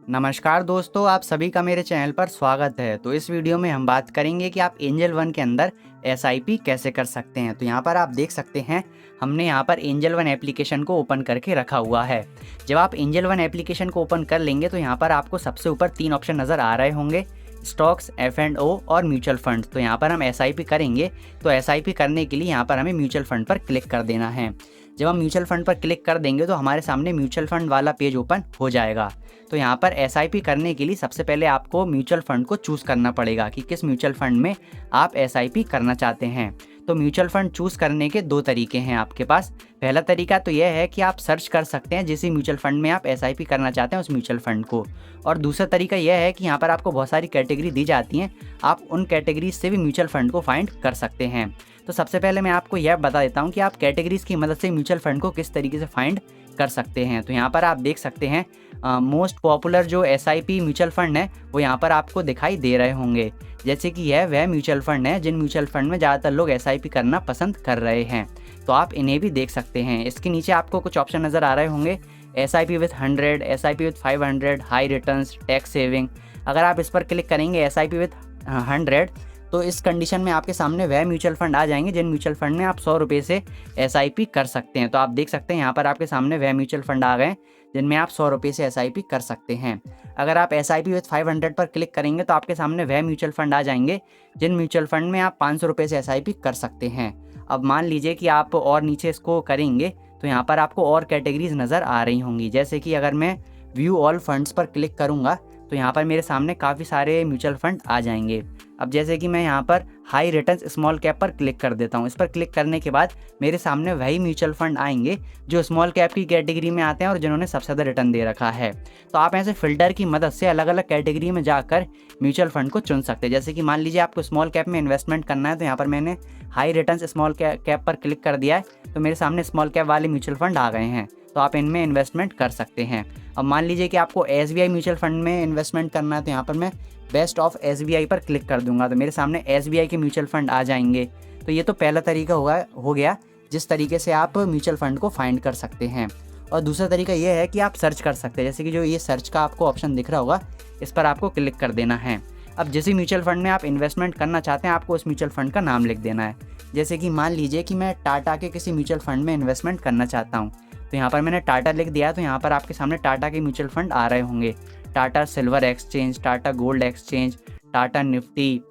नमस्कार दोस्तों, आप सभी का मेरे चैनल पर स्वागत है। तो इस वीडियो में हम बात करेंगे कि आप एंजल वन के अंदर एसआईपी कैसे कर सकते हैं। तो यहाँ पर आप देख सकते हैं, हमने यहाँ पर एंजल वन एप्लीकेशन को ओपन करके रखा हुआ है। जब आप एंजल वन एप्लीकेशन को ओपन कर लेंगे तो यहाँ पर आपको सबसे ऊपर 3 ऑप्शन नज़र आ रहे होंगे, स्टॉक्स, F&O और म्यूचुअल फंड। तो यहाँ पर हम एसआईपी करेंगे, तो एसआईपी करने के लिए यहाँ पर हमें म्यूचुअल फंड पर क्लिक कर देना है। जब हम म्यूचुअल फंड पर क्लिक कर देंगे तो हमारे सामने म्यूचुअल फंड वाला पेज ओपन हो जाएगा। तो यहाँ पर एसआईपी करने के लिए सबसे पहले आपको म्यूचुअल फंड को चूज़ करना पड़ेगा कि किस म्यूचुअल फंड में आप एसआईपी करना चाहते हैं। तो म्यूचुअल फंड चूज़ करने के 2 तरीके हैं आपके पास। पहला तरीका तो यह है कि आप सर्च कर सकते हैं जिस म्यूचुअल फंड में आप एसआईपी करना चाहते हैं उस म्यूचुअल फंड को। और दूसरा तरीका यह है कि यहाँ पर आपको बहुत सारी कैटेगरी दी जाती हैं, आप उन कैटेगरीज से भी म्यूचुअल फंड को फाइंड कर सकते हैं। तो सबसे पहले मैं आपको यह बता देता हूँ कि आप कैटेगरीज की मदद से म्यूचुअल फंड को किस तरीके से फाइंड कर सकते हैं। तो यहाँ पर आप देख सकते हैं मोस्ट पॉपुलर जो एसआईपी म्यूचुअल फंड है वो यहाँ पर आपको दिखाई दे रहे होंगे। जैसे कि यह वह म्यूचुअल फंड है जिन म्यूचुअल फंड में ज़्यादातर लोग एसआईपी करना पसंद कर रहे हैं। तो आप इन्हें भी देख सकते हैं। इसके नीचे आपको कुछ ऑप्शन नज़र आ रहे होंगे, SIP with 100, SIP with 500, high returns, tax saving. अगर आप इस पर क्लिक करेंगे एसआईपी विथ 100, तो इस कंडीशन में आपके सामने वह म्यूचुअल फंड आ जाएंगे जिन म्यूचुअल फंड में आप 100 रुपये से एसआईपी कर सकते हैं। तो आप देख सकते हैं यहाँ पर आपके सामने वह म्यूचुअल फंड आ गए जिनमें आप 100 रुपये से एसआईपी कर सकते हैं। अगर आप एसआईपी विथ 500 पर क्लिक करेंगे तो आपके सामने वह म्यूचुअल फंड आ जाएंगे जिन म्यूचुअल फंड में आप 500 रुपये से एसआईपी कर सकते हैं। अब मान लीजिए कि आप और नीचे इसको करेंगे तो यहाँ पर आपको और कैटेगरीज नज़र आ रही होंगी। जैसे कि अगर मैं व्यू ऑल फंड्स पर क्लिक करूँगा तो यहाँ पर मेरे सामने काफ़ी सारे म्यूचुअल फंड आ जाएंगे। अब जैसे कि मैं यहाँ पर हाई रिटर्न्स स्मॉल कैप पर क्लिक कर देता हूँ। इस पर क्लिक करने के बाद मेरे सामने वही म्यूचुअल फंड आएंगे जो स्मॉल कैप की कैटेगरी में आते हैं और जिन्होंने सबसे ज़्यादा रिटर्न दे रखा है। तो आप ऐसे फिल्टर की मदद से अलग अलग कैटेगरी में जाकर म्यूचुअल फंड को चुन सकते हैं। जैसे कि मान लीजिए आपको स्मॉल कैप में इन्वेस्टमेंट करना है, तो यहाँ पर मैंने हाई रिटर्न्स स्मॉल कैप पर क्लिक कर दिया है, तो मेरे सामने स्मॉल कैप वाले म्यूचुअल फंड आ गए हैं। तो आप इनमें इन्वेस्टमेंट कर सकते हैं। अब मान लीजिए कि आपको एसबीआई म्यूचुअल फंड में इन्वेस्टमेंट करना है, तो यहाँ पर मैं बेस्ट ऑफ एसबीआई पर क्लिक कर दूंगा तो मेरे सामने एसबीआई के म्यूचुअल फंड आ जाएंगे। तो ये तो पहला तरीका हो गया जिस तरीके से आप म्यूचुअल फंड को फाइंड कर सकते हैं। और दूसरा तरीका ये है कि आप सर्च कर सकते हैं। जैसे कि जो ये सर्च का आपको ऑप्शन दिख रहा होगा, इस पर आपको क्लिक कर देना है। अब जिस म्यूचुअल फंड में आप इन्वेस्टमेंट करना चाहते हैं आपको उस म्यूचुअल फंड का नाम लिख देना है। जैसे कि मान लीजिए कि मैं टाटा के किसी म्यूचुअल फंड में इन्वेस्टमेंट करना चाहता हूँ, तो यहाँ पर मैंने टाटा लिख दिया है। तो यहाँ पर आपके सामने टाटा के म्यूचुअल फंड आ रहे होंगे, Tata silver exchange, Tata gold exchange, Tata Nifty.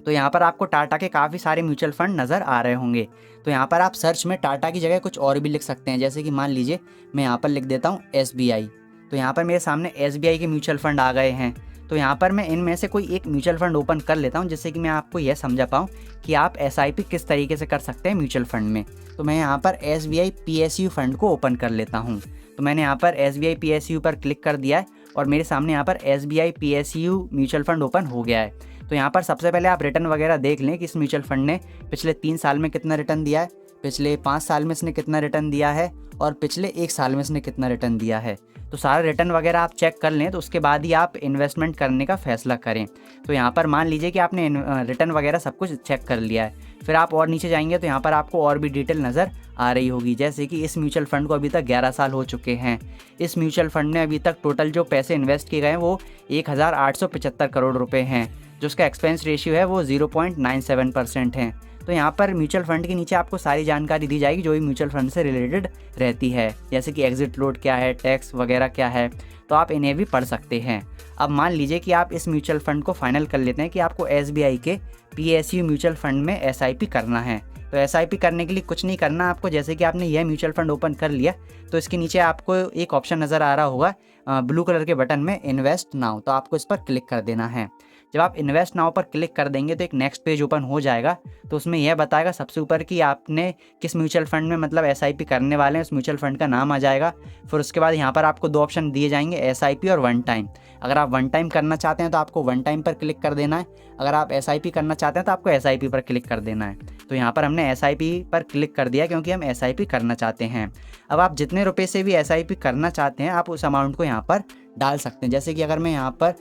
तो यहाँ पर आपको टाटा के काफ़ी सारे म्यूचुअल फंड नज़र आ रहे होंगे। तो यहाँ पर आप सर्च में टाटा की जगह कुछ और भी लिख सकते हैं। जैसे कि मान लीजिए मैं यहाँ पर लिख देता हूँ एसबीआई। तो यहाँ पर मेरे सामने एसबीआई के म्यूचुअल फंड आ गए हैं। तो यहाँ पर मैं इनमें से कोई एक म्यूचुअल फंड ओपन कर लेता हूँ जिससे कि मैं आपको यह समझा पाऊँ कि आप एसआईपी किस तरीके से कर सकते हैं म्यूचुअल फंड में। तो मैं यहाँ पर एसबीआई पीएसयू फंड को ओपन कर लेता हूँ। तो मैंने यहाँ पर एसबीआई पीएसयू पर क्लिक कर दिया है और मेरे सामने यहाँ पर SBI PSU mutual fund open हो गया है। तो यहाँ पर सबसे पहले आप रिटर्न वगैरह देख लें कि इस म्यूचुअल फंड ने पिछले 3 साल में कितना रिटर्न दिया है, पिछले 5 साल में इसने कितना रिटर्न दिया है और पिछले 1 साल में इसने कितना रिटर्न दिया है। तो सारा रिटर्न वगैरह आप चेक कर लें, तो उसके बाद ही आप इन्वेस्टमेंट करने का फैसला करें। तो यहाँ पर मान लीजिए कि आपने रिटर्न वगैरह सब कुछ चेक कर लिया है, फिर आप और नीचे जाएंगे तो यहाँ पर आपको और भी डिटेल नज़र आ रही होगी। जैसे कि इस म्यूचुअल फंड को अभी तक 11 साल हो चुके हैं। इस म्यूचुअल फंड में अभी तक टोटल जो पैसे इन्वेस्ट किए गए हैं वो 1875 करोड़ रुपए हैं, जो उसका एक्सपेंस रेशियो है वो 0.97% है। तो यहाँ पर म्यूचुअल फंड के नीचे आपको सारी जानकारी दी जाएगी जो भी म्यूचुअल फंड से रिलेटेड रहती है, जैसे कि एग्जिट लोड क्या है, टैक्स वगैरह क्या है। तो आप इन्हें भी पढ़ सकते हैं। अब मान लीजिए कि आप इस म्यूचुअल फंड को फाइनल कर लेते हैं कि आपको एसबीआई के पीएसयू म्यूचुअल फंड में एसआईपी करना है। तो एसआईपी करने के लिए कुछ नहीं करना आपको। जैसे कि आपने यह म्यूचुअल फंड ओपन कर लिया तो इसके नीचे आपको एक ऑप्शन नज़र आ रहा होगा ब्लू कलर के बटन में इन्वेस्ट नाउ, तो आपको इस पर क्लिक कर देना है। जब आप इन्वेस्ट नाउ पर क्लिक कर देंगे तो एक नेक्स्ट पेज ओपन हो जाएगा। तो उसमें यह बताएगा सबसे ऊपर कि आपने किस म्यूचुअल फंड में मतलब एसआईपी करने वाले हैं, उस म्यूचुअल फंड का नाम आ जाएगा। फिर उसके बाद यहाँ पर आपको 2 ऑप्शन दिए जाएंगे, एसआईपी और वन टाइम। अगर आप वन टाइम करना चाहते हैं तो आपको वन टाइम पर क्लिक कर देना है, अगर आप एसआईपी करना चाहते हैं तो आपको एसआईपी पर क्लिक कर देना है। तो यहाँ पर हमने एसआईपी पर क्लिक कर दिया क्योंकि हम एसआईपी करना चाहते हैं। अब आप जितने रुपए से भी एसआईपी करना चाहते हैं आप उस अमाउंट को यहाँ पर डाल सकते हैं। जैसे कि अगर मैं यहाँ पर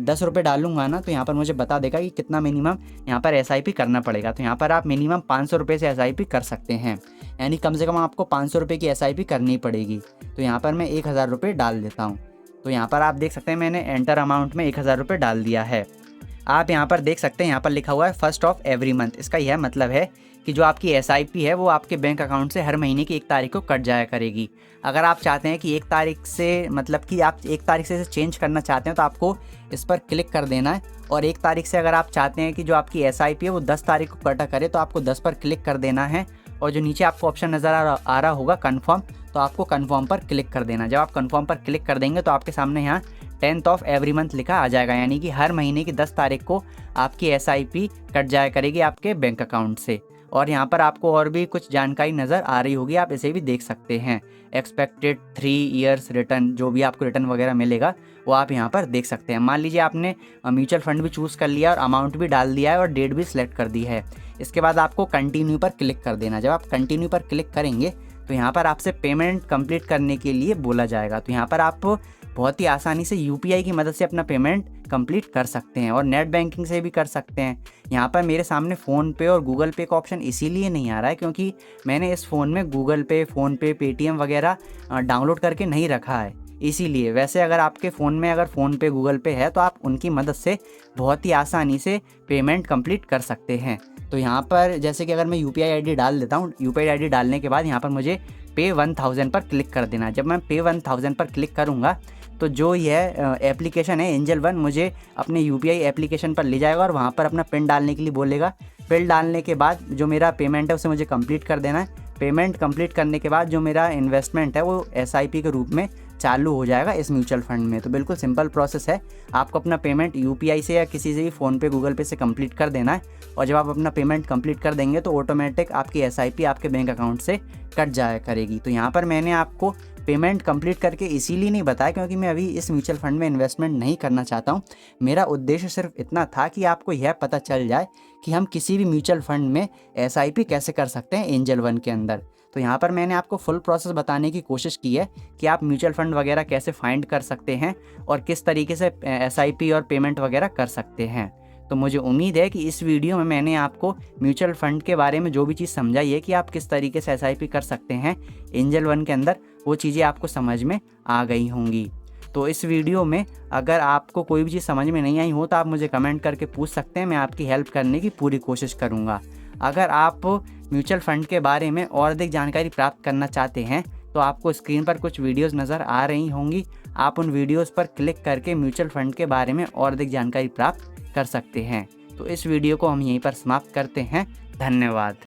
10 रुपये डालूंगा ना, तो यहाँ पर मुझे बता देगा कि कितना मिनिमम यहाँ पर एसआईपी करना पड़ेगा। तो यहाँ पर आप मिनिमम 500 रुपये से एसआईपी कर सकते हैं, यानी कम से कम आपको 500 रुपये की एसआईपी करनी पड़ेगी। तो यहाँ पर मैं 1000 रुपये डाल देता हूँ। तो यहाँ पर आप देख सकते हैं मैंने एंटर अमाउंट में 1000 रुपये डाल दिया है। आप यहाँ पर देख सकते हैं, यहाँ पर लिखा हुआ है फर्स्ट ऑफ एवरी मंथ। इसका यह मतलब है कि जो आपकी एसआईपी है वो आपके बैंक अकाउंट से हर महीने की 1 तारीख को कट जाया करेगी। अगर आप चाहते हैं कि 1 तारीख से, मतलब कि आप 1 तारीख से इसे चेंज करना चाहते हैं, तो आपको इस पर क्लिक कर देना है। और 1 तारीख से अगर आप चाहते हैं कि जो आपकी एसआईपी है वो 10 तारीख को कटा करे, तो आपको 10 पर क्लिक कर देना है। और जो नीचे आपको ऑप्शन नज़र आ रहा होगा कन्फर्म, तो आपको कन्फर्म पर क्लिक कर देना। जब आप कन्फर्म पर क्लिक कर देंगे तो आपके सामने यहाँ 10th ऑफ एवरी मंथ लिखा आ जाएगा, यानी कि हर महीने की 10 तारीख को आपकी एसआईपी कट जाया करेगी आपके बैंक अकाउंट से। और यहाँ पर आपको और भी कुछ जानकारी नज़र आ रही होगी, आप इसे भी देख सकते हैं। एक्सपेक्टेड 3 ईयर्स रिटर्न, जो भी आपको रिटर्न वगैरह मिलेगा वो आप यहाँ पर देख सकते हैं। मान लीजिए आपने म्यूचुअल फंड भी चूज़ कर लिया और अमाउंट भी डाल दिया है और डेट भी सिलेक्ट कर दी है। इसके बाद आपको कंटिन्यू पर क्लिक कर देना। जब आप कंटिन्यू पर क्लिक करेंगे तो यहाँ पर आपसे पेमेंट कंप्लीट करने के लिए बोला जाएगा। तो यहाँ पर आप बहुत ही आसानी से यूपीआई की मदद से अपना पेमेंट कंप्लीट कर सकते हैं और नेट बैंकिंग से भी कर सकते हैं। यहाँ पर मेरे सामने फ़ोनपे और गूगल पे का ऑप्शन इसीलिए नहीं आ रहा है क्योंकि मैंने इस फ़ोन में गूगल पे, फ़ोनपे, पेटीएम वगैरह डाउनलोड करके नहीं रखा है, इसीलिए। वैसे अगर आपके फ़ोन में अगर फ़ोनपे, गूगल पे है तो आप उनकी मदद से बहुत ही आसानी से पेमेंट कंप्लीट कर सकते हैं। तो यहाँ पर जैसे कि अगर मैं यूपीआई आईडी डाल देता हूँ, यूपीआई आईडी डालने के बाद यहाँ पर मुझे पे 1000 पर क्लिक कर देना। जब मैं पे 1000 पर क्लिक करूँगा तो जो यह एप्लीकेशन है एंजल वन मुझे अपने यूपीआई एप्लीकेशन पर ले जाएगा और वहाँ पर अपना पिन डालने के लिए बोलेगा। पिन डालने के बाद जो मेरा पेमेंट है उसे मुझे कंप्लीट कर देना है। पेमेंट कंप्लीट करने के बाद जो मेरा इन्वेस्टमेंट है वो एसआईपी के रूप में चालू हो जाएगा इस म्यूचुअल फंड में। तो बिल्कुल सिंपल प्रोसेस है, आपको अपना पेमेंट यूपीआई से या किसी से भी फ़ोनपे, गूगल पे से कंप्लीट कर देना है। और जब आप अपना पेमेंट कंप्लीट कर देंगे तो ऑटोमेटिक आपकी एसआईपी आपके बैंक अकाउंट से कट जाया करेगी। तो यहाँ पर मैंने आपको पेमेंट कंप्लीट करके इसीलिए नहीं बताया क्योंकि मैं अभी इस म्यूचुअल फंड में इन्वेस्टमेंट नहीं करना चाहता हूँ। मेरा उद्देश्य सिर्फ इतना था कि आपको यह पता चल जाए कि हम किसी भी म्यूचुअल फंड में एसआईपी कैसे कर सकते हैं एंजल वन के अंदर। तो यहाँ पर मैंने आपको फुल प्रोसेस बताने की कोशिश की है कि आप म्यूचुअल फंड वगैरह कैसे फाइंड कर सकते हैं और किस तरीके से एसआईपी और पेमेंट वगैरह कर सकते हैं। तो मुझे उम्मीद है कि इस वीडियो में मैंने आपको म्यूचुअल फंड के बारे में जो भी चीज़ समझाई है कि आप किस तरीके से एसआईपी कर सकते हैं एंजल वन के अंदर, वो चीज़ें आपको समझ में आ गई होंगी। तो इस वीडियो में अगर आपको कोई भी चीज़ समझ में नहीं आई हो तो आप मुझे कमेंट करके पूछ सकते हैं, मैं आपकी हेल्प करने की पूरी कोशिश करूँगा। अगर आप म्यूचुअल फ़ंड के बारे में और अधिक जानकारी प्राप्त करना चाहते हैं तो आपको स्क्रीन पर कुछ वीडियोस नज़र आ रही होंगी, आप उन वीडियोस पर क्लिक करके म्यूचुअल फ़ंड के बारे में और अधिक जानकारी प्राप्त कर सकते हैं। तो इस वीडियो को हम यहीं पर समाप्त करते हैं। धन्यवाद।